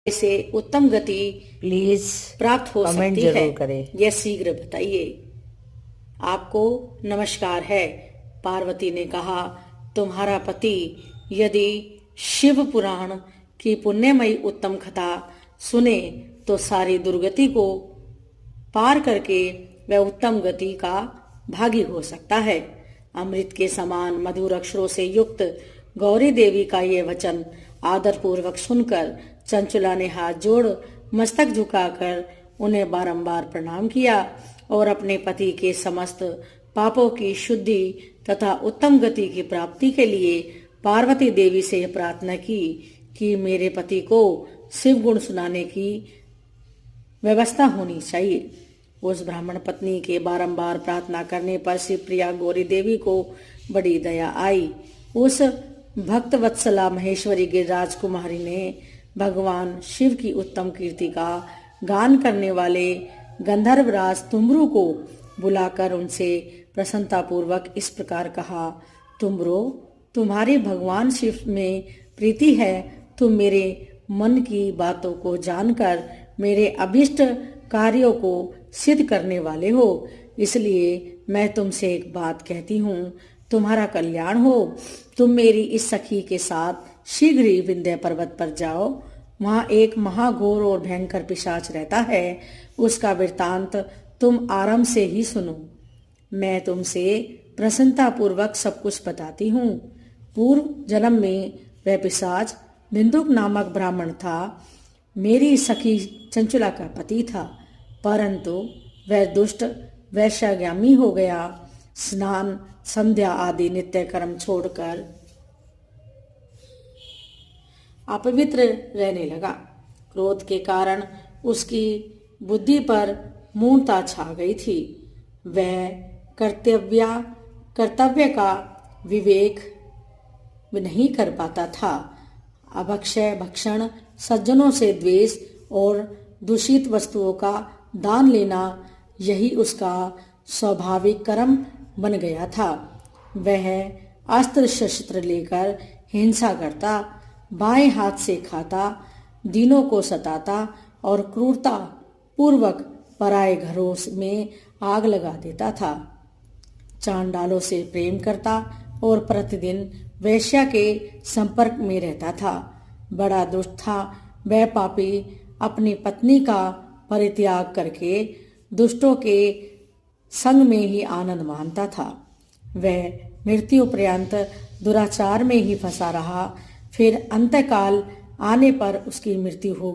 से उत्तम गति प्लीज प्राप्त हो कमेंट सकती जरूर है, करें। यह शीघ्र बताइए। आपको नमस्कार है। पार्वती ने कहा, तुम्हारा पति यदि शिव पुराण की पुण्यमयी उत्तम कथा सुने तो सारी दुर्गति को पार करके वह उत्तम गति का भागी हो सकता है। अमृत के समान मधुर अक्षरों से युक्त गौरी देवी का ये वचन आदर पूर्वक सुनकर चंचुला ने हाथ जोड़ मस्तक झुकाकर उन्हें बारंबार प्रणाम किया और अपने पति के समस्त पापों की शुद्धि तथा उत्तम गति की प्राप्ति के लिए पार्वती देवी से यह प्रार्थना की कि मेरे पति को शिव गुण सुनाने की व्यवस्था होनी चाहिए। उस ब्राह्मण पत्नी के बारंबार प्रार्थना करने पर शिवप्रिया गौरी देवी को बड़ी दया आई। उस भक्त वत्सला महेश्वरी गिरिराज कुमारी ने भगवान शिव की उत्तम कीर्ति का गान करने वाले गंधर्वराज तुम्बरु को बुलाकर उनसे प्रसन्नतापूर्वक इस प्रकार कहा, तुम्बरो, तुम्हारी भगवान शिव में प्रीति है। तुम मेरे मन की बातों को जानकर मेरे अभिष्ट कार्यों को सिद्ध करने वाले हो, इसलिए मैं तुमसे एक बात कहती हूँ, तुम्हारा कल्याण हो। तुम मेरी इस सखी के साथ शीघ्र ही विंध्य पर्वत पर जाओ। वहाँ एक महाघोर और भयंकर पिशाच रहता है। उसका वृत्तांत तुम आराम से ही सुनो। मैं तुमसे प्रसन्नता पूर्वक सब कुछ बताती हूँ। पूर्व जन्म में वह पिशाच बिंदुक नामक ब्राह्मण था। मेरी सखी चंचुला का पति था, परंतु वह दुष्ट वैश्यागामी हो गया। स्नान, संध्या आदि नित्य कर्म छोड़कर अपवित्र रहने लगा। क्रोध के कारण उसकी बुद्धि पर मूढ़ता छा गई थी। वह कर्तव्य का विवेक नहीं कर पाता था। अभक्षय भक्षण, सज्जनों से द्वेष और दूषित वस्तुओं का दान लेना, यही उसका स्वाभाविक कर्म बन गया था। वह अस्त्र शस्त्र लेकर हिंसा करता, बाएं हाथ से खाता, दीनों को सताता और क्रूरता पूर्वक पराए घरों में आग लगा देता था। चांडालों से प्रेम करता और प्रतिदिन वेश्या के संपर्क में रहता था। बड़ा दुष्ट था वह पापी। अपनी पत्नी का परित्याग करके दुष्टों के संग में ही आनंद मानता था। वह मृत्यु पर्यंत दुराचार में ही फंसा रहा। फिर अंतकाल आने पर उसकी मृत्यु हो